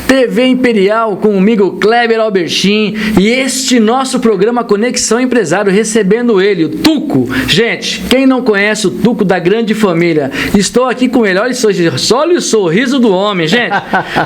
TV Imperial, comigo, Kleber Albertin, e este nosso programa Conexão Empresário, recebendo ele, o Tuco. Gente, quem não conhece o Tuco da grande família, estou aqui com ele, olha o sorriso do homem, gente.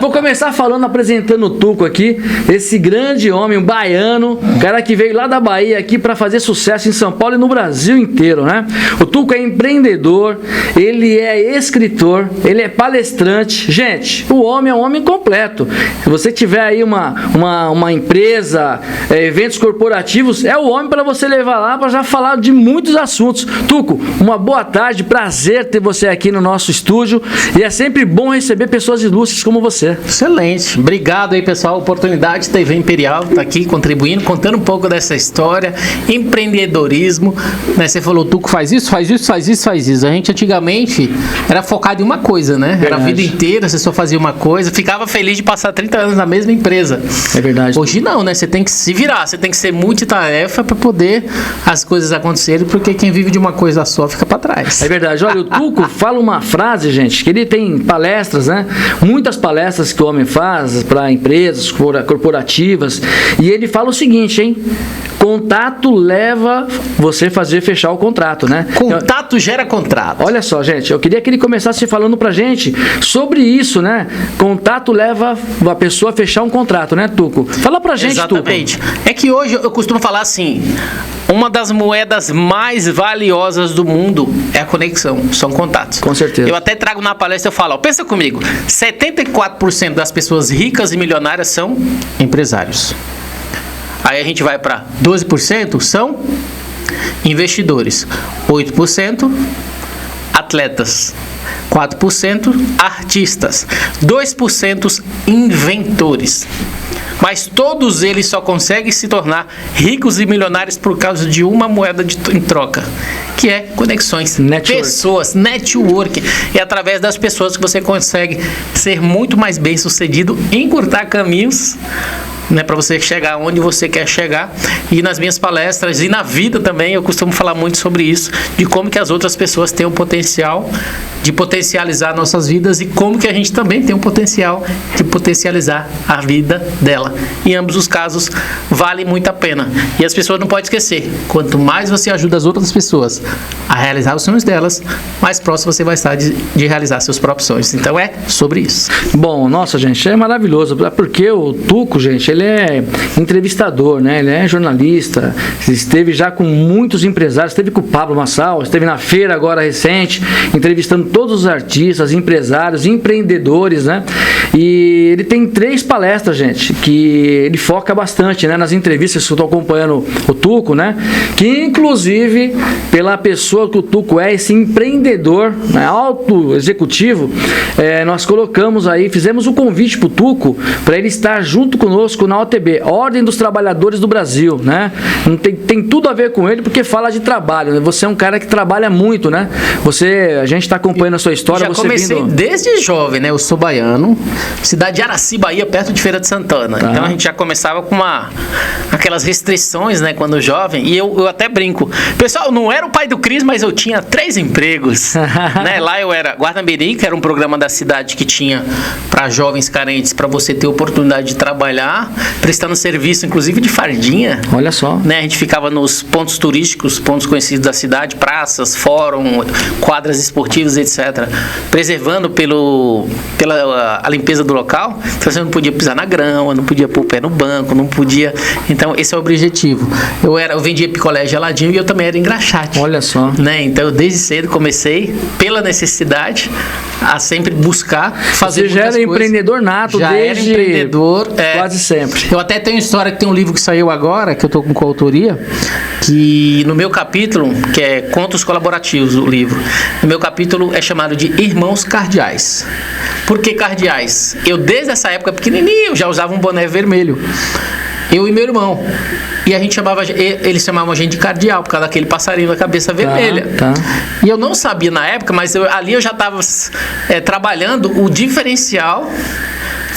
Vou começar falando, apresentando o Tuco aqui, esse grande homem, um baiano, um cara que veio lá da Bahia aqui para fazer sucesso em São Paulo e no Brasil inteiro, né? O Tuco é empreendedor, ele é escritor, ele é palestrante. Gente, o homem é um homem completo. Se você tiver aí uma empresa, eventos corporativos, é o homem para você levar lá para já falar de muitos assuntos. Tuco, uma boa tarde, prazer ter você aqui no nosso estúdio, e é sempre bom receber pessoas ilustres como você. Excelente, obrigado aí pessoal, oportunidade, TV Imperial tá aqui contribuindo, contando um pouco dessa história, empreendedorismo, né? Você falou, Tuco faz isso. A gente antigamente era focado em uma coisa, né? Verdade. Era a vida inteira, você só fazia uma coisa, ficava feliz de passar 30 anos na mesma empresa. É verdade. Hoje não, né? Você tem que se virar, você tem que ser multitarefa para poder as coisas acontecerem, porque quem vive de uma coisa só fica para trás. É verdade. Olha, o Tuco fala uma frase, gente, que ele tem palestras, né? Muitas palestras que o homem faz para empresas corporativas, e ele fala o seguinte, hein? Contato leva você a fechar o contrato, né? Contato gera contrato. Olha só, gente, eu queria que ele começasse falando pra gente sobre isso, né? Contato leva a pessoa a fechar um contrato, né, Tuco? Fala pra gente, exatamente. Tuco. É que hoje eu costumo falar assim, uma das moedas mais valiosas do mundo é a conexão, são contatos. Com certeza. Eu até trago na palestra, eu falo, ó, pensa comigo, 74% das pessoas ricas e milionárias são empresários. Aí a gente vai para 12% são investidores, 8% atletas, 4% artistas, 2% inventores. Mas todos eles só conseguem se tornar ricos e milionários por causa de uma moeda em troca, que é conexões, pessoas, networking. É através das pessoas que você consegue ser muito mais bem sucedido, encurtar caminhos, né, para você chegar onde você quer chegar. E nas minhas palestras e na vida também eu costumo falar muito sobre isso, de como que as outras pessoas têm o potencial de potencializar nossas vidas e como que a gente também tem o potencial de potencializar a vida dela. Em ambos os casos vale muito a pena. E as pessoas não podem esquecer, quanto mais você ajuda as outras pessoas a realizar os sonhos delas, mais próximo você vai estar de realizar seus próprios sonhos. Então é sobre isso. Bom, nossa, gente, é maravilhoso, porque o Tuco, gente, ele é entrevistador, né? Ele é jornalista, esteve já com muitos empresários, esteve com o Pablo Marçal, esteve na feira agora recente, entrevistando todos os artistas, empresários, empreendedores, né? E ele tem 3 palestras, gente, que ele foca bastante, né? Nas entrevistas que eu estou acompanhando o Tuco, né? Que inclusive, pela pessoa que o Tuco é, esse empreendedor, né? Alto executivo, nós colocamos aí, fizemos um convite para o Tuco para ele estar junto conosco na OTB, Ordem dos Trabalhadores do Brasil, né? Tem tudo a ver com ele, porque fala de trabalho, né? Você é um cara que trabalha muito, né? A gente está acompanhando a sua história. Já comecei desde jovem, né? Eu sou baiano, cidade de Araci, Bahia, perto de Feira de Santana. Tá. Então a gente já começava com aquelas restrições, né? Quando jovem, e eu até brinco. Pessoal, não era o pai do Cris, mas eu tinha 3 empregos, né? Lá eu era Guarda-Mirim, que era um programa da cidade que tinha para jovens carentes, para você ter oportunidade de trabalhar, prestando serviço, inclusive de fardinha. Olha só. Né? A gente ficava nos pontos turísticos, pontos conhecidos da cidade, praças, fórum, quadras esportivas, etc. Preservando pela limpeza do local. Então você não podia pisar na grama, não podia pôr o pé no banco, não podia. Então esse é o objetivo. Eu vendia picolé geladinho e eu também era engraxate. Olha só. Né? Então eu desde cedo comecei, pela necessidade, a sempre buscar fazer muitas coisas. Você já era empreendedor nato, já desde era empreendedor, quase sempre. Eu até tenho história que tem um livro que saiu agora, que eu estou com coautoria, que no meu capítulo, que é Contos Colaborativos, o livro, no meu capítulo é chamado de Irmãos Cardeais. Por que cardeais? Eu desde essa época pequenininho já usava um boné vermelho. Eu e meu irmão. E a gente eles chamavam a gente de cardeal, por causa daquele passarinho na cabeça vermelha. Tá. E eu não sabia na época, mas ali eu já estava trabalhando o diferencial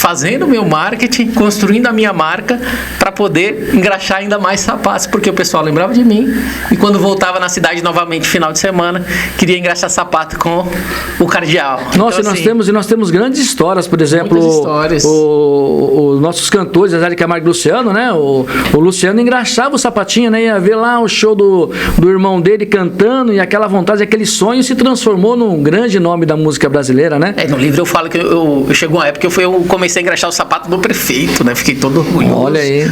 fazendo o meu marketing, construindo a minha marca para poder engraxar ainda mais sapatos, porque o pessoal lembrava de mim e quando voltava na cidade novamente final de semana, queria engraxar sapato com o cardeal. Nossa, então, nós temos grandes histórias, por exemplo, histórias. Os nossos cantores, Zé de Camargo e Luciano, né? O Luciano engraxava o sapatinho, né? Ia ver lá o show do irmão dele cantando e aquela vontade, aquele sonho se transformou num grande nome da música brasileira, né? No livro eu falo que chegou uma época que eu comecei a engraxar o sapato do prefeito, né? Fiquei todo orgulhoso. Olha aí.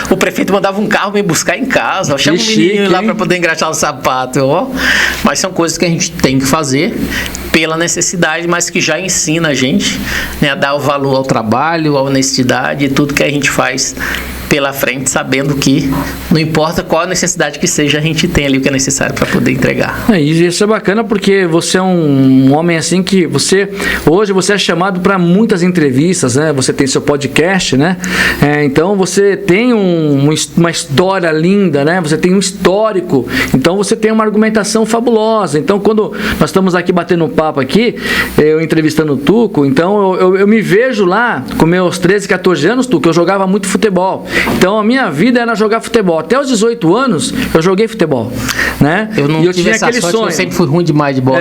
O prefeito mandava um carro me buscar em casa, chama um menininho lá para poder engraxar o sapato. Mas são coisas que a gente tem que fazer pela necessidade, mas que já ensina a gente, né, a dar o valor ao trabalho, à honestidade e tudo que a gente faz pela frente, sabendo que não importa qual a necessidade que seja, a gente tem ali o que é necessário para poder entregar. E isso é bacana porque você é um homem assim que hoje você é chamado para muitas entrevistas, né? Você tem seu podcast, né? Então você tem uma história linda, né? Você tem um histórico, então você tem uma argumentação fabulosa. Então quando nós estamos aqui batendo um papo aqui, eu entrevistando o Tuco, então eu me vejo lá com meus 13, 14 anos, Tuco, eu jogava muito futebol. Então a minha vida era jogar futebol. Até os 18 anos eu joguei futebol, né? Eu não tive essa sorte, eu sempre fui ruim demais de bola.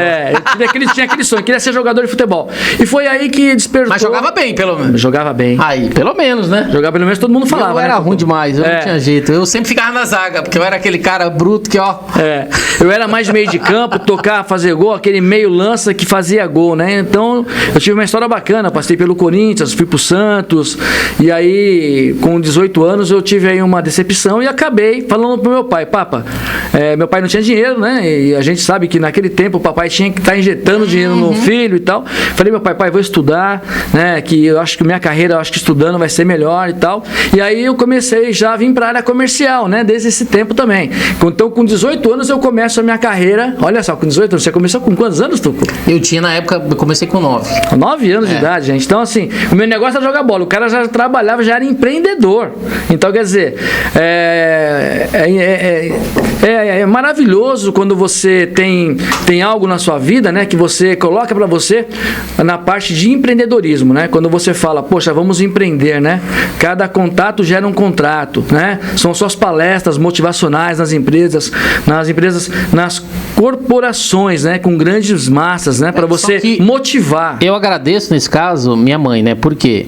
Eu tinha aquele sonho, queria ser jogador de futebol. E foi aí que despertou. Mas jogava bem, pelo menos. Jogava bem. Aí, pelo menos, né? Jogava pelo menos, todo mundo falava. Eu era ruim demais, eu não tinha jeito. Eu sempre ficava na zaga, porque eu era aquele cara bruto que, eu era mais de meio de campo, tocar, fazer gol, aquele meio lança que fazia gol, né? Então, eu tive uma história bacana, passei pelo Corinthians, fui pro Santos, e aí, com 18 anos, eu tive aí uma decepção e acabei falando pro meu pai, papa, meu pai não tinha dinheiro, né? E a gente sabe que naquele tempo o papai tinha que estar injetando dinheiro no filho e tal. Falei, meu pai, vou estudar, né? Que eu acho que minha carreira, eu acho que estudando vai ser melhor e tal. E aí eu comecei já a vir para a área comercial, né? Desde esse tempo também. Então, com 18 anos eu começo a minha carreira. Olha só, com 18 anos, você começou com quantos anos, Tuco? Eu tinha na época, eu comecei com 9. 9 anos de idade, gente. Então, assim, o meu negócio era jogar bola. O cara já trabalhava, já era empreendedor. Então, quer dizer, é maravilhoso quando você tem algo na sua vida, né, que você coloca para você na parte de empreendedorismo, né? Quando você fala, poxa, vamos empreender, né? Cada contato gera um contrato, né? São suas palestras motivacionais nas empresas, nas corporações, né, com grandes massas, né, para você motivar. Eu agradeço nesse caso minha mãe, né? Porque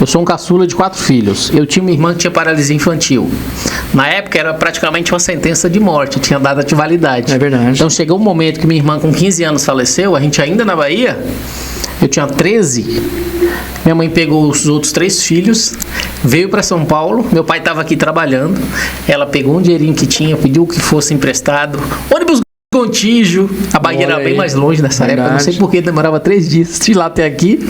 eu sou um caçula de 4 filhos. Eu tinha uma irmã que tinha paralisia infantil. Na época era praticamente uma sentença de morte, tinha data de validade. É verdade. Então chegou um momento que minha irmã com 15 anos faleceu, a gente ainda na Bahia, eu tinha 13. Minha mãe pegou os outros 3 filhos, veio para São Paulo, meu pai estava aqui trabalhando, ela pegou um dinheirinho que tinha, pediu que fosse emprestado, ônibus Contígio, a Bahia era bem mais longe nessa época, não sei porque demorava 3 dias de lá até aqui,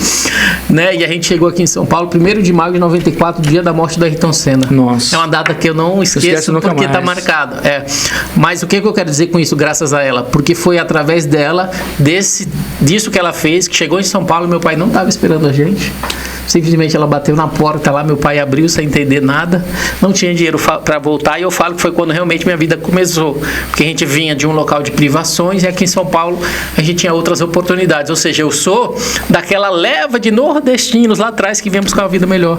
né? E a gente chegou aqui em São Paulo, 1º de maio de 94, dia da morte do Ayrton Senna. Nossa. É uma data que eu não esqueço porque está marcado. Mas o que eu quero dizer com isso, graças a ela? Porque foi através dela, disso que ela fez, que chegou em São Paulo, meu pai não estava esperando a gente. Simplesmente ela bateu na porta lá, meu pai abriu sem entender nada, não tinha dinheiro para voltar, e eu falo que foi quando realmente minha vida começou, porque a gente vinha de um local de privações e aqui em São Paulo a gente tinha outras oportunidades, ou seja, eu sou daquela leva de nordestinos lá atrás que viemos com uma vida melhor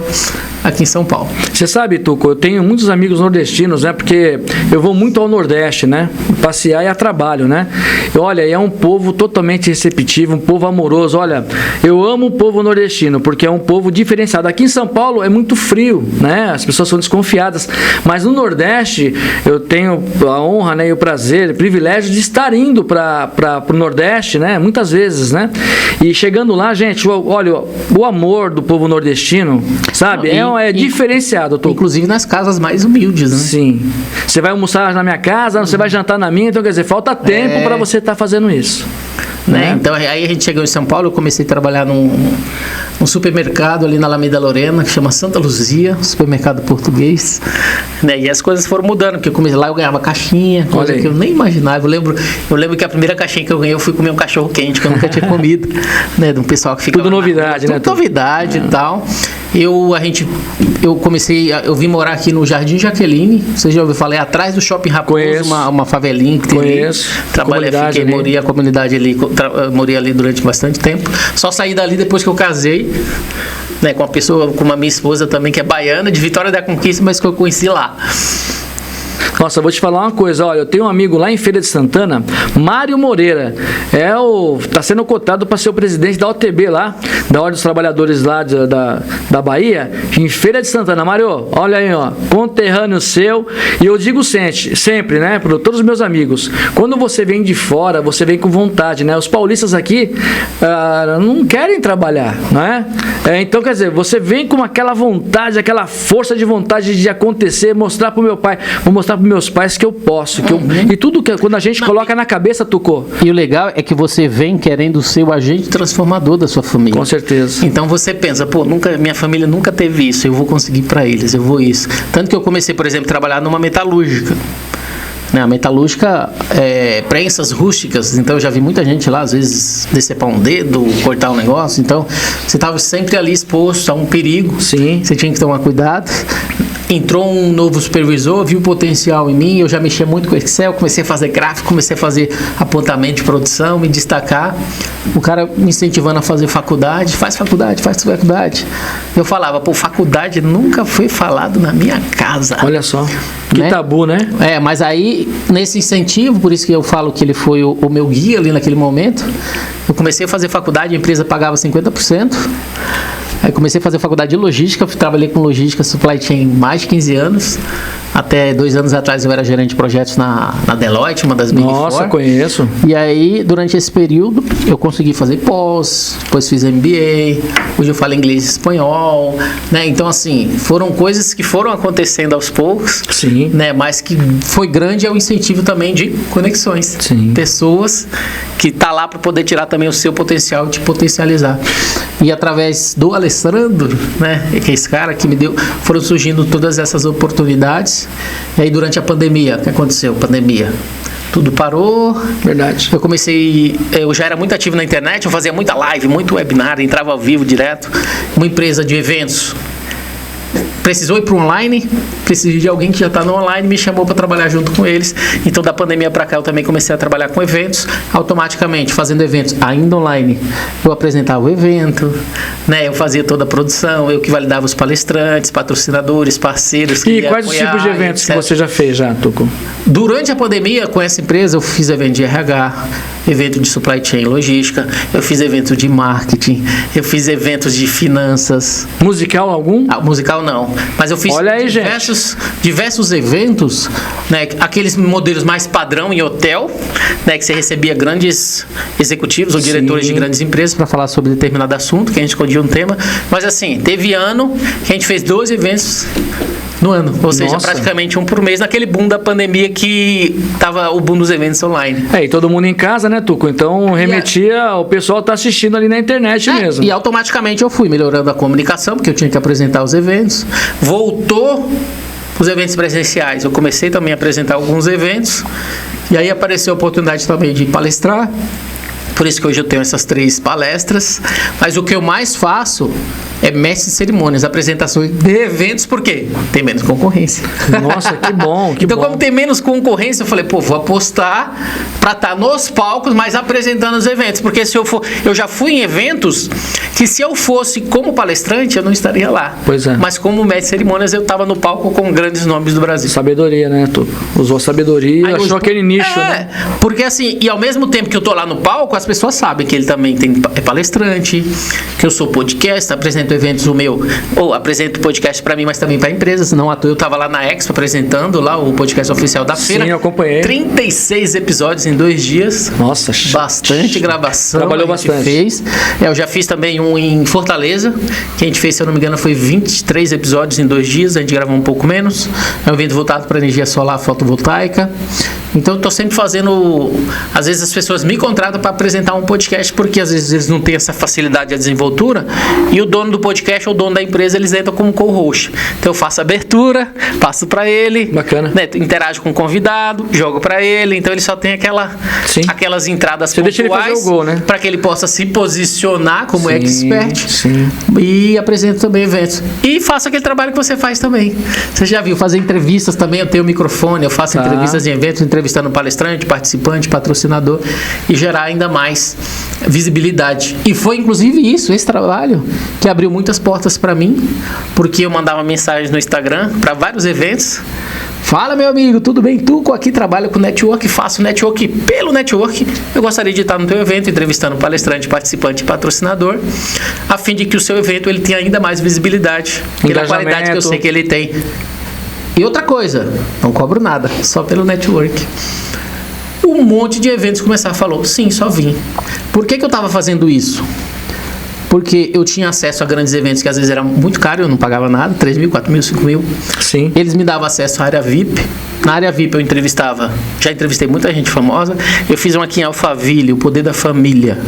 aqui em São Paulo. Você sabe, Tuco, eu tenho muitos amigos nordestinos, né, porque eu vou muito ao Nordeste, né, passear e a trabalho, né, e olha, é um povo totalmente receptivo, um povo amoroso. Olha, eu amo o povo nordestino, porque é um povo diferenciado. Aqui em São Paulo é muito frio, né? As pessoas são desconfiadas. Mas no Nordeste eu tenho a honra, né, e o prazer, o privilégio de estar indo para o Nordeste, né? Muitas vezes, né? E chegando lá, gente, olha, o amor do povo nordestino, sabe? É diferenciado. Inclusive nas casas mais humildes, né? Sim. Você vai almoçar na minha casa, você vai jantar na minha, então quer dizer, falta tempo para você estar fazendo isso. Né? Então aí a gente chegou em São Paulo, eu comecei a trabalhar num supermercado ali na Alameda Lorena, que chama Santa Luzia, supermercado português, né? E as coisas foram mudando, porque eu comecei lá, eu ganhava caixinha, coisa que eu nem imaginava. Eu lembro que a primeira caixinha que eu ganhei, eu fui comer um cachorro quente, que eu nunca tinha comido, né? De um pessoal que fica tudo novidade, né? Tudo novidade e tal. Eu vim morar aqui no Jardim Jaqueline, você já ouviu falar? É atrás do Shopping Raposo, uma favelinha que tem ali. Trabalhei, morei a comunidade ali, morei ali durante bastante tempo. Só saí dali depois que eu casei. né, com uma pessoa, como a minha esposa também, que é baiana, de Vitória da Conquista, mas que eu conheci lá. Nossa, eu vou te falar uma coisa, olha, eu tenho um amigo lá em Feira de Santana, Mário Moreira, tá sendo cotado para ser o presidente da OTB lá, da Ordem dos Trabalhadores lá da Bahia, em Feira de Santana. Mário, olha aí, ó, conterrâneo seu, e eu digo sempre, né, para todos os meus amigos, quando você vem de fora, você vem com vontade, né, os paulistas aqui não querem trabalhar, não é? Então, quer dizer, você vem com aquela vontade, aquela força de vontade de acontecer, mostrar pro meu pai, vou mostrar para meus pais que eu posso, e tudo que quando a gente coloca na cabeça, Tucô. E o legal é que você vem querendo ser o agente transformador da sua família. Com certeza. Então você pensa, minha família nunca teve isso, eu vou conseguir para eles, eu vou isso. Tanto que eu comecei, por exemplo, a trabalhar numa metalúrgica. A metalúrgica prensas rústicas, então eu já vi muita gente lá, às vezes, decepar um dedo, cortar um negócio, então você estava sempre ali exposto a um perigo. Sim. Você tinha que tomar cuidado. Entrou um novo supervisor, viu o potencial em mim, eu já mexia muito com Excel, comecei a fazer gráfico, comecei a fazer apontamento de produção, me destacar. O cara me incentivando a fazer faculdade, faz faculdade. Eu falava, faculdade nunca foi falado na minha casa. Olha só, que tabu, né? Mas aí, nesse incentivo, por isso que eu falo que ele foi o meu guia ali naquele momento, eu comecei a fazer faculdade, a empresa pagava 50%. Aí comecei a fazer faculdade de logística, trabalhei com logística, supply chain mais de 15 anos. Até 2 anos atrás eu era gerente de projetos na Deloitte, uma das Big Four. Nossa, conheço. E aí, durante esse período, eu consegui fazer pós, depois fiz MBA, hoje eu falo inglês e espanhol, né? Então, assim, foram coisas que foram acontecendo aos poucos, sim, né? Mas que foi grande é o incentivo também de conexões. Sim. Pessoas que tá lá para poder tirar também o seu potencial, te potencializar. E através do Alessandro, né, que é esse cara que me deu, foram surgindo todas essas oportunidades. E aí durante a pandemia, o que aconteceu? Pandemia. Tudo parou. Verdade. Eu já era muito ativo na internet, eu fazia muita live, muito webinar, entrava ao vivo direto. Uma empresa de eventos precisou ir para o online, precisei de alguém que já está no online, me chamou para trabalhar junto com eles. Então, da pandemia para cá, eu também comecei a trabalhar com eventos, automaticamente, fazendo eventos ainda online. Eu apresentava o evento, né? Eu fazia toda a produção, eu que validava os palestrantes, patrocinadores, parceiros. E quais os tipos de eventos etc. que você já fez, Tucô? Durante a pandemia, com essa empresa, eu fiz evento de RH, evento de supply chain logística, eu fiz evento de marketing, eu fiz eventos de finanças. Musical algum? Musical não, mas eu fiz diversos eventos, né, aqueles modelos mais padrão em hotel, né, que você recebia grandes executivos ou diretores de grandes empresas para falar sobre determinado assunto, que a gente escolhia um tema, mas assim, teve ano que a gente fez 12 eventos no ano, ou seja, praticamente um por mês, naquele boom da pandemia que tava o boom dos eventos online. E todo mundo em casa, né, Tuco? Então remetia, o pessoal tá assistindo ali na internet mesmo. E automaticamente eu fui melhorando a comunicação, porque eu tinha que apresentar os eventos. Voltou os eventos presenciais, eu comecei também a apresentar alguns eventos, e aí apareceu a oportunidade também de palestrar. Por isso que hoje eu tenho essas 3 palestras. Mas o que eu mais faço é mestre de cerimônias, apresentações de eventos, por quê? Tem menos concorrência. Nossa, que bom, que então, bom. como tem menos concorrência, eu falei, vou apostar para estar nos palcos, mas apresentando os eventos. Porque se eu for, eu já fui em eventos que se eu fosse como palestrante, eu não estaria lá. Pois é. Mas como mestre de cerimônias, eu estava no palco com grandes nomes do Brasil. Sabedoria, né, Tuco? Usou sabedoria e achou aquele nicho, né? Porque assim, e ao mesmo tempo que eu tô lá no palco, as pessoas sabem que ele também é palestrante, que eu sou podcast, apresento eventos apresento podcast para mim, mas também para empresas. Não à toa eu tava lá na Expo apresentando lá o podcast oficial da feira. Sim, eu acompanhei. 36 episódios em 2 dias. Nossa, bastante gravação. Trabalhou bastante. Eu já fiz também um em Fortaleza, que a gente fez, se eu não me engano, foi 23 episódios em 2 dias. A gente gravou um pouco menos. É um evento voltado para energia solar fotovoltaica. Então eu tô sempre fazendo. Às vezes as pessoas me contratam para apresentar um podcast, porque às vezes eles não têm essa facilidade de desenvoltura, e o dono do podcast ou o dono da empresa, eles entram como co-host. Então eu faço a abertura, passo para ele. Bacana. Né, interajo com o convidado, jogo para ele. Então ele só tem aquelas entradas pontuais para que ele possa se posicionar como expert. Sim. E apresento também eventos. E faço aquele trabalho que você faz também. Você já viu fazer entrevistas também? Eu tenho microfone, eu faço entrevistas em eventos, entrevistas entrevistando palestrante, participante, patrocinador e gerar ainda mais visibilidade. E foi inclusive isso, esse trabalho, que abriu muitas portas para mim, porque eu mandava mensagens no Instagram para vários eventos. Fala, meu amigo, tudo bem? Tuco aqui trabalho com network, faço network pelo network. Eu gostaria de estar no teu evento, entrevistando palestrante, participante e patrocinador, a fim de que o seu evento ele tenha ainda mais visibilidade, pela qualidade que eu sei que ele tem. E outra coisa, não cobro nada, só pelo network. Um monte de eventos começaram a falar, sim, só vim. Por que eu estava fazendo isso? Porque eu tinha acesso a grandes eventos que às vezes eram muito caros, eu não pagava nada, 3 mil, 4 mil, 5 mil. Sim. Eles me davam acesso à área VIP. Na área VIP eu já entrevistei muita gente famosa. Eu fiz uma aqui em Alphaville, O Poder da Família.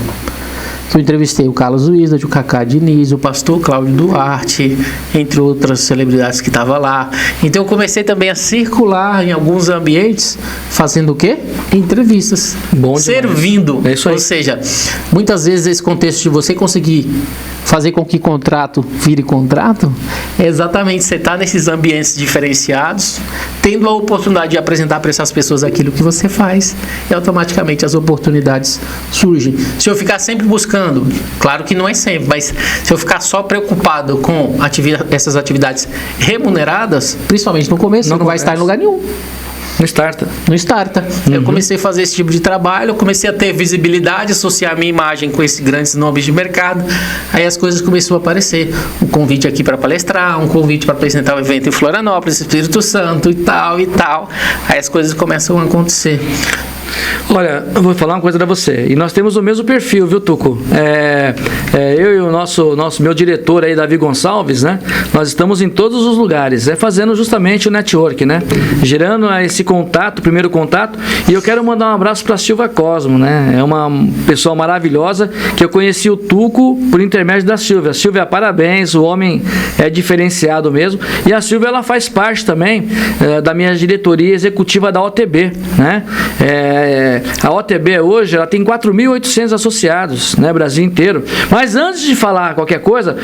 Eu entrevistei o Carlos Wizard, o Cacá Diniz, o pastor Cláudio Duarte, entre outras celebridades que estavam lá. Então eu comecei também a circular em alguns ambientes, fazendo o quê? Entrevistas. Bom demais. Servindo. É isso aí. Ou seja, muitas vezes esse contexto de você conseguir fazer com que contrato vire contrato, é exatamente você estar nesses ambientes diferenciados, tendo a oportunidade de apresentar para essas pessoas aquilo que você faz, e automaticamente as oportunidades surgem. Se eu ficar sempre buscando, claro que não é sempre, mas se eu ficar só preocupado com essas atividades remuneradas, principalmente no começo, você não vai estar em lugar nenhum. No Starta. No Starta. Eu comecei a fazer esse tipo de trabalho, eu comecei a ter visibilidade, associar a minha imagem com esses grandes nomes de mercado. Aí as coisas começaram a aparecer. Um convite aqui para palestrar, um convite para apresentar um evento em Florianópolis, Espírito Santo e tal e tal. Aí as coisas começam a acontecer. Olha, eu vou falar uma coisa pra você. E nós temos o mesmo perfil, viu, Tuco? Eu e o meu diretor aí, Davi Gonçalves, né? Nós estamos em todos os lugares, fazendo justamente o network, né? Gerando esse contato, primeiro contato. E eu quero mandar um abraço pra Silvia Cosmo, né? É uma pessoa maravilhosa que eu conheci o Tuco por intermédio da Silvia. Silvia, parabéns, o homem é diferenciado mesmo. E a Silvia, ela faz parte também da minha diretoria executiva da OTB, né? A OTB hoje ela tem 4.800 associados, né, Brasil inteiro. Mas antes de falar qualquer coisa,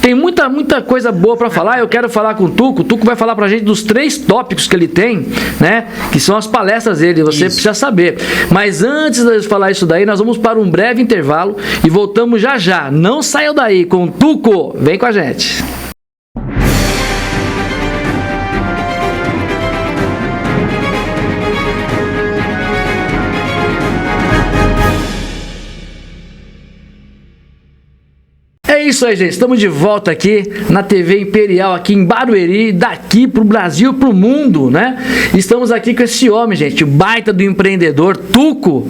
tem muita coisa boa para falar. Eu quero falar com o Tuco. O Tuco vai falar pra gente dos 3 tópicos que ele tem, né, que são as palestras dele. Você precisa saber. Mas antes de falar isso daí, nós vamos para um breve intervalo e voltamos já já. Não saiam daí com o Tuco. Vem com a gente. É isso aí, gente. Estamos de volta aqui na TV Imperial, aqui em Barueri, daqui pro Brasil, pro mundo, né? Estamos aqui com esse homem, gente, o baita do empreendedor, Tuco,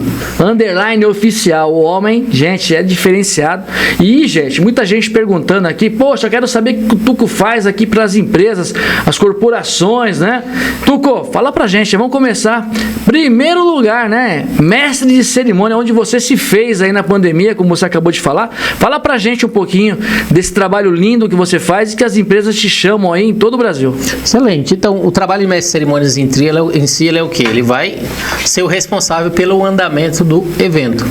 _oficial. O homem, gente, é diferenciado. E, gente, muita gente perguntando aqui, poxa, eu quero saber o que o Tuco faz aqui para as empresas, as corporações, né? Tuco, fala pra gente, vamos começar. Primeiro lugar, né? Mestre de cerimônia, onde você se fez aí na pandemia, como você acabou de falar. Fala pra gente um pouquinho desse trabalho lindo que você faz e que as empresas te chamam aí em todo o Brasil. Excelente. Então, o trabalho de mestre de cerimônias em si, ele é o quê? Ele vai ser o responsável pelo andamento do evento.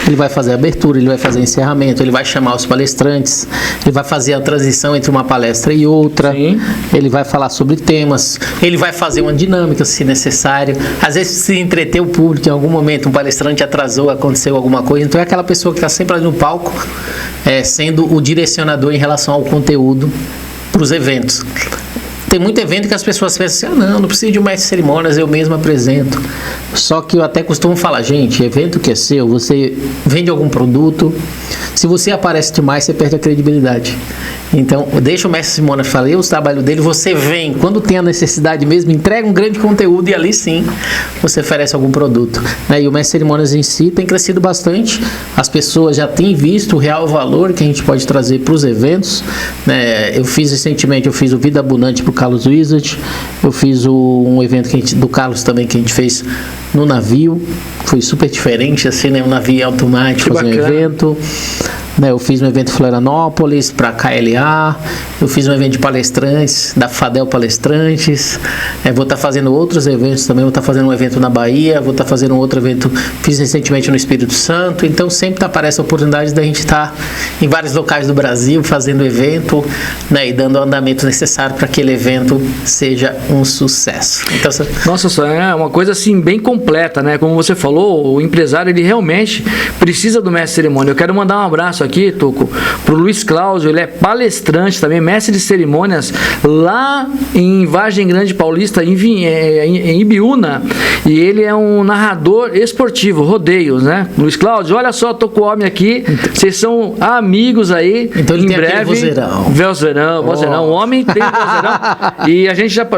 Ele vai fazer a abertura, ele vai fazer o encerramento, ele vai chamar os palestrantes, ele vai fazer a transição entre uma palestra e outra. Sim. Ele vai falar sobre temas, ele vai fazer uma dinâmica, se necessário. Às vezes, se entreter o público, em algum momento um palestrante atrasou, aconteceu alguma coisa, então é aquela pessoa que está sempre ali no palco, sendo o direcionador em relação ao conteúdo para os eventos. Tem muito evento que as pessoas pensam assim, não preciso de um mestre de cerimônias, eu mesmo apresento. Só que eu até costumo falar, gente, evento que é seu, você vende algum produto, se você aparece demais, você perde a credibilidade. Então, deixa o mestre de cerimônias fazer o trabalho dele, você vem, quando tem a necessidade mesmo, entrega um grande conteúdo e ali sim, você oferece algum produto. E o mestre de cerimônias em si tem crescido bastante, as pessoas já têm visto o real valor que a gente pode trazer para os eventos. Eu fiz recentemente, o Vida Abundante para o Carlos Wizard, eu fiz um evento do Carlos também que a gente fez no navio, foi super diferente, assim, um navio automático, fazer um evento. né? Eu fiz um evento em Florianópolis para KLA, eu fiz um evento de palestrantes, da Fadel Palestrantes, vou estar fazendo outros eventos também, vou estar fazendo um evento na Bahia, vou estar fazendo um outro evento, fiz recentemente no Espírito Santo, então sempre aparece a oportunidade da gente estar em vários locais do Brasil fazendo evento, né? E dando o andamento necessário para que aquele evento seja um sucesso. Então, nossa, só é uma coisa assim bem completa, né? Como você falou, o empresário ele realmente precisa do mestre de cerimônia. Eu quero mandar um abraço aqui, Tuco, pro Luiz Cláudio, ele é palestrante também, mestre de cerimônias lá em Vargem Grande Paulista, em Ibiúna, e ele é um narrador esportivo, rodeios, né? Luiz Cláudio, olha só, tô com o homem aqui, vocês são amigos aí, então ele em tem breve. Vozeirão, o homem tem vozeirão, e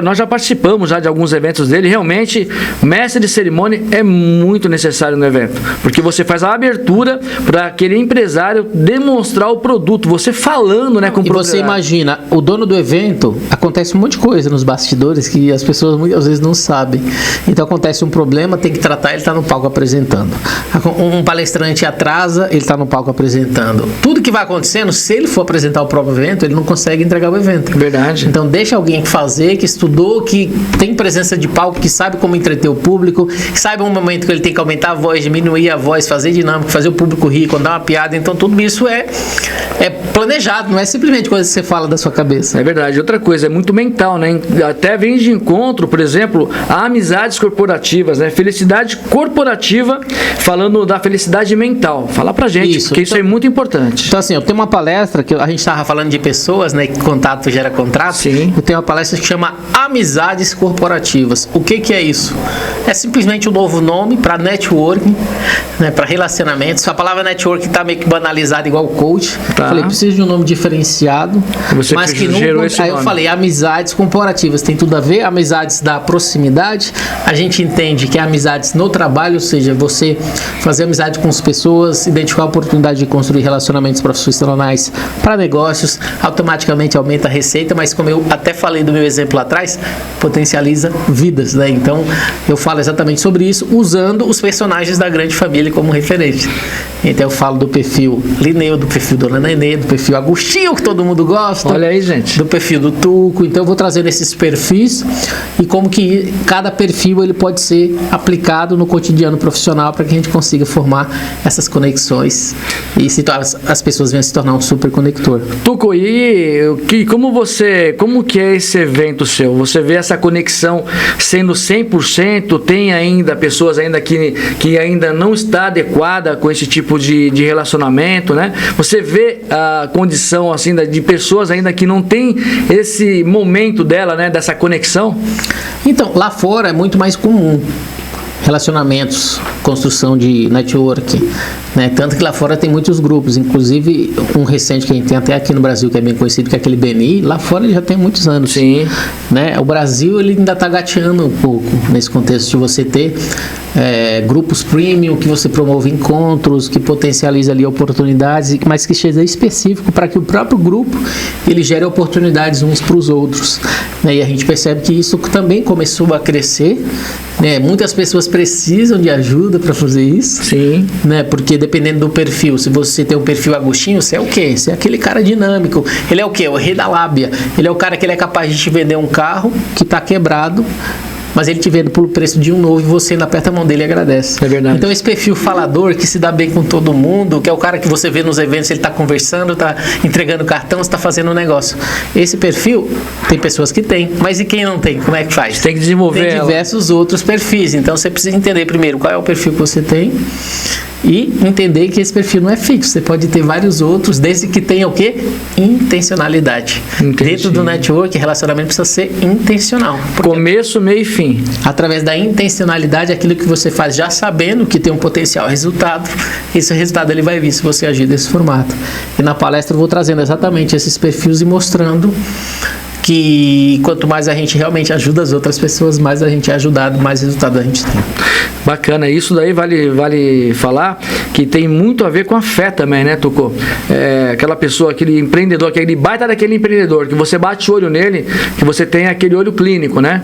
nós já participamos já de alguns eventos dele, realmente, mestre de cerimônia é muito necessário no evento, porque você faz a abertura para aquele empresário demonstrar o produto, você falando, né, com o proprietário. E você imagina, o dono do evento, acontece um monte de coisa nos bastidores que as pessoas muitas vezes não sabem. Então acontece um problema, tem que tratar, ele está no palco apresentando. Um palestrante atrasa, ele está no palco apresentando. Tudo que vai acontecendo, se ele for apresentar o próprio evento, ele não consegue entregar o evento. Verdade. Então deixa alguém fazer, que estudou, que tem presença de palco, que sabe como entreter o público, que sabe um momento que ele tem que aumentar a voz, diminuir a voz, fazer dinâmica, fazer o público rir, contar uma piada. Então tudo isso é planejado, não é simplesmente coisa que você fala da sua cabeça. É verdade. Outra coisa, é muito mental, né? Até vem de encontro, por exemplo, a amizades corporativas, né? Felicidade corporativa, falando da felicidade mental. Fala pra gente, porque isso é muito importante. Então assim, eu tenho uma palestra, que a gente estava falando de pessoas, né? Que contato gera contrato. Sim. Eu tenho uma palestra que chama Amizades Corporativas. O que é isso? É simplesmente um novo nome para networking, né? Para relacionamentos. A palavra networking está meio que banalizada igual coach. Tá. Falei, preciso de um nome diferenciado. Você mas que gerou esse aí nome. Eu falei, amizades corporativas, tem tudo a ver. Amizades da proximidade. A gente entende que é amizades no trabalho, ou seja, você fazer amizade com as pessoas, identificar a oportunidade de construir relacionamentos profissionais para negócios, automaticamente aumenta a receita, mas como eu até falei do meu exemplo lá atrás, potencializa vidas, né? Então, eu falo exatamente sobre isso, usando os personagens da Grande Família como referente. Então, eu falo do perfil Lineu, do perfil Dona Nenê, do perfil Agostinho, que todo mundo gosta. Olha aí, gente. Do perfil do Tuco. Então, eu vou trazendo esses perfis e como que cada perfil ele pode ser aplicado no cotidiano profissional para que a gente consiga formar essas conexões e as pessoas venham se tornar um super conector. Tuco, como que é esse evento seu? Você vê essa conexão sendo 100%? Tem ainda pessoas ainda que ainda não está adequada com esse tipo de relacionamento, né? Você vê a condição assim de pessoas ainda que não tem esse momento dela, né? Dessa conexão? Então, lá fora é muito mais comum relacionamentos, construção de network, né? Tanto que lá fora tem muitos grupos, inclusive um recente que a gente tem até aqui no Brasil, que é bem conhecido, que é aquele BNI, lá fora ele já tem muitos anos. Sim. Né? O Brasil ele ainda está gateando um pouco nesse contexto de você ter grupos premium, que você promove encontros, que potencializa ali oportunidades, mas que seja específico para que o próprio grupo ele gere oportunidades uns para os outros, né? E a gente percebe que isso também começou a crescer, né? Muitas pessoas precisam de ajuda para fazer isso. Sim. Né? Porque dependendo do perfil, se você tem um perfil Agostinho, você é o quê? Você é aquele cara dinâmico. Ele é o quê? O rei da lábia. Ele é o cara que ele é capaz de te vender um carro que está quebrado, mas ele te vende pelo preço de um novo e você ainda aperta a mão dele e agradece. É verdade. Então esse perfil falador, que se dá bem com todo mundo, que é o cara que você vê nos eventos, ele está conversando, está entregando cartão, está fazendo um negócio. Esse perfil, tem pessoas que tem, mas e quem não tem? Como é que faz? Tem que desenvolver. Tem diversos outros perfis. Então você precisa entender primeiro qual é o perfil que você tem e entender que esse perfil não é fixo. Você pode ter vários outros, desde que tenha o quê? Intencionalidade. Entendi. Dentro do network, relacionamento precisa ser intencional. Começo, meio e fim. Através da intencionalidade, aquilo que você faz já sabendo que tem um potencial resultado, esse resultado ele vai vir se você agir desse formato. E na palestra eu vou trazendo exatamente esses perfis e mostrando que quanto mais a gente realmente ajuda as outras pessoas, mais a gente é ajudado, mais resultado a gente tem. Bacana, isso daí vale falar que tem muito a ver com a fé também, né, Tuco? Aquela pessoa, aquele empreendedor, aquele baita daquele empreendedor, que você bate o olho nele, que você tem aquele olho clínico, né?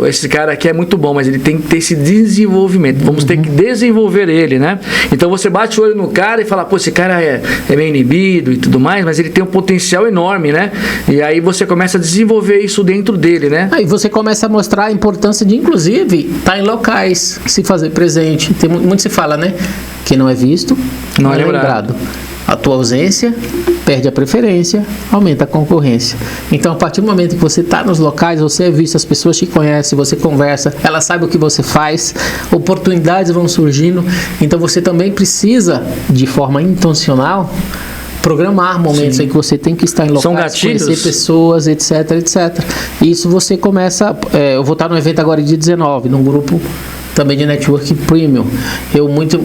Esse cara aqui é muito bom, mas ele tem que ter esse desenvolvimento, vamos ter que desenvolver ele, né? Então você bate o olho no cara e fala, pô, esse cara é meio inibido e tudo mais, mas ele tem um potencial enorme, né? E aí você começa a desenvolver isso dentro dele, né? Aí você começa a mostrar a importância de, inclusive, estar em locais, se fazer presente. Muito se fala, né? Quem não é visto, não é lembrado. A tua ausência perde a preferência, aumenta a concorrência. Então, a partir do momento que você está nos locais, você é visto, as pessoas te conhecem, você conversa, elas sabem o que você faz, oportunidades vão surgindo. Então, você também precisa, de forma intencional, programar momentos em que você tem que estar em locais, conhecer pessoas, etc, etc. E isso você começa... eu vou estar no evento agora dia 19, num grupo também de Network Premium.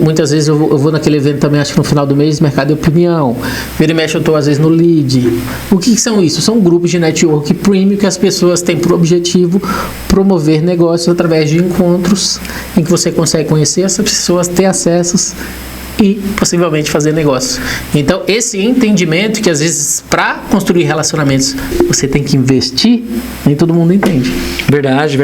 Muitas vezes eu vou naquele evento também, acho que no final do mês, Mercado de Opinião. Vira e mexe, eu estou às vezes no Lead. O que são isso? São grupos de Network Premium que as pessoas têm por objetivo promover negócios através de encontros em que você consegue conhecer essas pessoas, ter acessos e possivelmente fazer negócio. Então, esse entendimento que às vezes para construir relacionamentos você tem que investir, nem todo mundo entende. Verdade.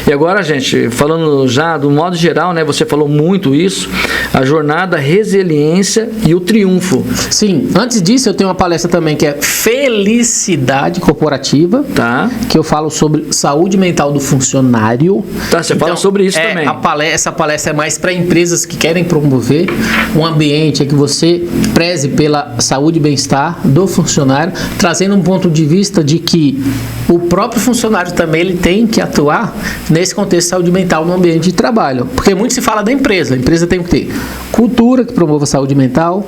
E agora, gente, falando já do modo geral, né, você falou muito isso, a jornada, a resiliência e o triunfo. Sim, antes disso eu tenho uma palestra também que é Felicidade Corporativa, tá, que eu falo sobre saúde mental do funcionário. Tá, você fala sobre isso também. Essa palestra é mais para empresas que querem promover um ambiente em que você preze pela saúde e bem-estar do funcionário, trazendo um ponto de vista de que o próprio funcionário também ele tem que atuar nesse contexto de saúde mental no ambiente de trabalho. Porque muito se fala da empresa. A empresa tem que ter cultura que promova a saúde mental,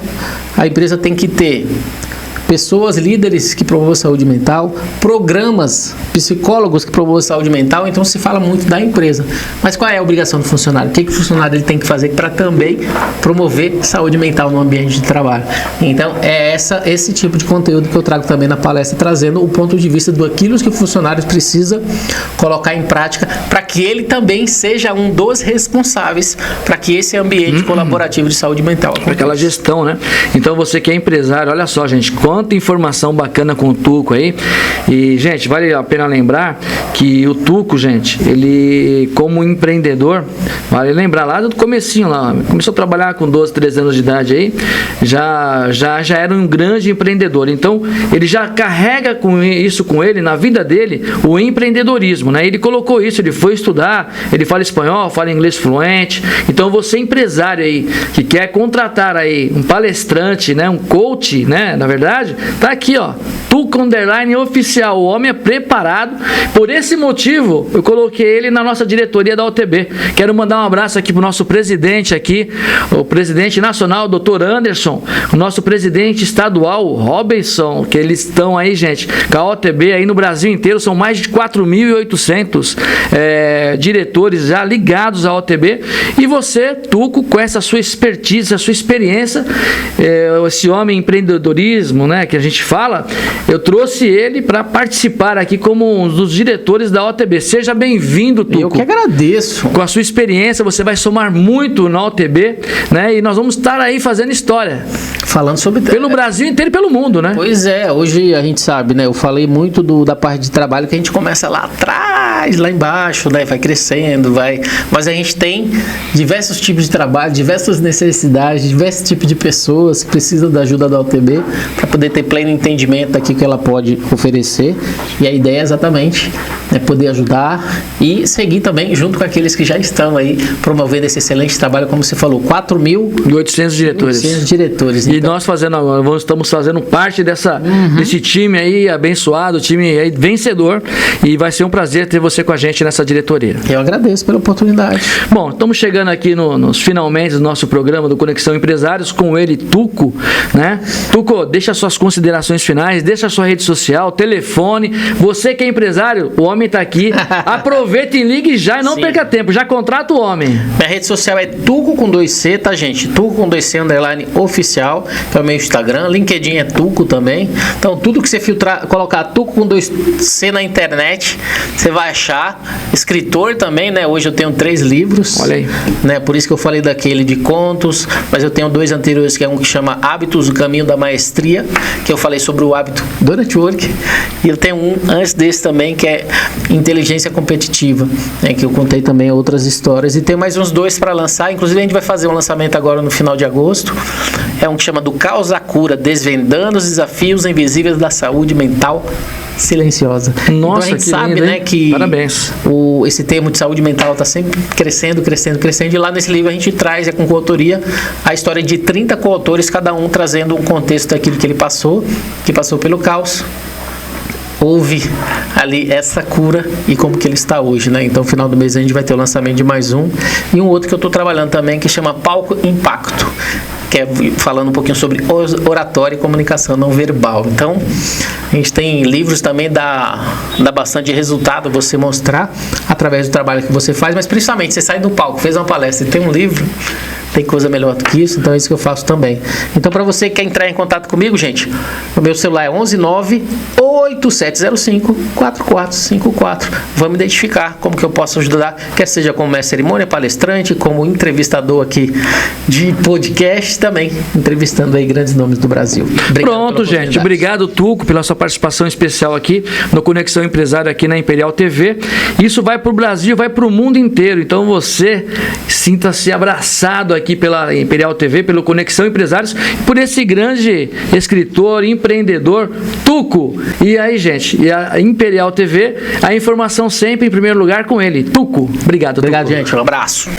a empresa tem que ter pessoas, líderes que promovam saúde mental, programas, psicólogos que promovam saúde mental. Então se fala muito da empresa. Mas qual é a obrigação do funcionário? O que o funcionário ele tem que fazer para também promover saúde mental no ambiente de trabalho? Então é esse tipo de conteúdo que eu trago também na palestra, trazendo o ponto de vista do aquilo que o funcionário precisa colocar em prática para que ele também seja um dos responsáveis para que esse ambiente colaborativo de saúde mental aconteça. Aquela gestão, né? Então você que é empresário, olha só, gente, quanta informação bacana com o Tuco aí. E, gente, vale a pena lembrar que o Tuco, gente, ele, como empreendedor, vale lembrar lá do comecinho lá, começou a trabalhar com 12, 13 anos de idade aí, já era um grande empreendedor. Então, ele já carrega isso com ele, na vida dele, o empreendedorismo, né? Ele colocou isso, ele foi estudar, ele fala espanhol, fala inglês fluente. Então, você empresário aí, que quer contratar aí um palestrante, né? Um coach, né? Na verdade, tá aqui, ó, Tuco Underline Oficial. O homem é preparado. Por esse motivo, eu coloquei ele na nossa diretoria da OTB. Quero mandar um abraço aqui pro nosso presidente aqui, o presidente nacional, Dr. Anderson, o nosso presidente estadual, Robinson, que eles estão aí, gente, com a OTB aí no Brasil inteiro, são mais de 4.800 diretores já ligados à OTB. E você, Tuco, com essa sua expertise, a sua experiência, esse homem empreendedorismo, né, que a gente fala, eu trouxe ele para participar aqui como um dos diretores da OTB. Seja bem-vindo, Tuco. Eu que agradeço. Com a sua experiência, você vai somar muito na OTB, né? E nós vamos estar aí fazendo história. Falando sobre... Pelo Brasil inteiro e pelo mundo, né? Pois é, hoje a gente sabe, né? Eu falei muito da parte de trabalho que a gente começa lá atrás, lá embaixo, né? Vai crescendo, mas a gente tem diversos tipos de trabalho, diversas necessidades, diversos tipos de pessoas que precisam da ajuda da OTB para poder ter pleno entendimento daquilo que ela pode oferecer. E a ideia é exatamente poder ajudar e seguir também junto com aqueles que já estão aí promovendo esse excelente trabalho, como você falou, 4.800 diretores. E nós estamos fazendo parte desse time aí abençoado, time aí vencedor, e vai ser um prazer ter você com a gente nessa diretoria. Eu agradeço pela oportunidade. Bom, estamos chegando aqui nos finalmente do nosso programa do Conexão Empresários com ele, Tuco, né? Tuco, deixa suas considerações finais, deixa a sua rede social, telefone. Você que é empresário, o homem está aqui. Aproveita e ligue já e não perca tempo. Já contrata o homem. Minha rede social é Tuco com 2C, tá, gente? Tuco com 2C underline oficial, que é o meu Instagram. LinkedIn é Tuco também. Então, tudo que você colocar Tuco com 2C na internet, você vai achar. Escritor também, né? Hoje eu tenho 3 livros. Olha aí. Né? Por isso que eu falei daquele de contos, mas eu tenho 2 anteriores, que é um que chama Hábitos, o Caminho da Maestria, que eu falei sobre o hábito do network. E eu tenho um antes desse também, que é Inteligência Competitiva, né? Que eu contei também outras histórias. E tem mais uns 2 para lançar. Inclusive a gente vai fazer um lançamento agora no final de agosto. É um que chama Do Caos à Cura, Desvendando os Desafios Invisíveis da Saúde Mental Silenciosa. Nossa, então a gente sabe, lindo, né, hein? que Parabéns. esse termo de saúde mental está sempre crescendo. E lá nesse livro a gente traz, com coautoria, a história de 30 coautores, cada um trazendo um contexto daquilo que ele passou, que passou pelo caos. Houve ali essa cura e como que ele está hoje, né? Então, no final do mês a gente vai ter o lançamento de mais um. E um outro que eu estou trabalhando também, que chama Palco Impacto, que é falando um pouquinho sobre oratória e comunicação não verbal. Então, a gente tem livros também, dá bastante resultado você mostrar através do trabalho que você faz, mas principalmente você sai do palco, fez uma palestra e tem um livro, tem coisa melhor do que isso, então é isso que eu faço também. Então, para você que quer entrar em contato comigo, gente, o meu celular é 119-8705-4454. Vamos identificar como que eu posso ajudar, quer seja como mestre de cerimônia, palestrante, como entrevistador aqui de podcast, também entrevistando aí grandes nomes do Brasil. Obrigado. Pronto, gente. Obrigado, Tuco, pela sua participação especial aqui no Conexão Empresário aqui na Imperial TV. Isso vai para o Brasil, vai para o mundo inteiro. Então você sinta-se abraçado aqui pela Imperial TV, pelo Conexão Empresários, por esse grande escritor, empreendedor, Tuco. E aí, gente, e a Imperial TV, a informação sempre em primeiro lugar com ele. Tuco. Obrigado, Obrigado, Tuco. gente. Um abraço.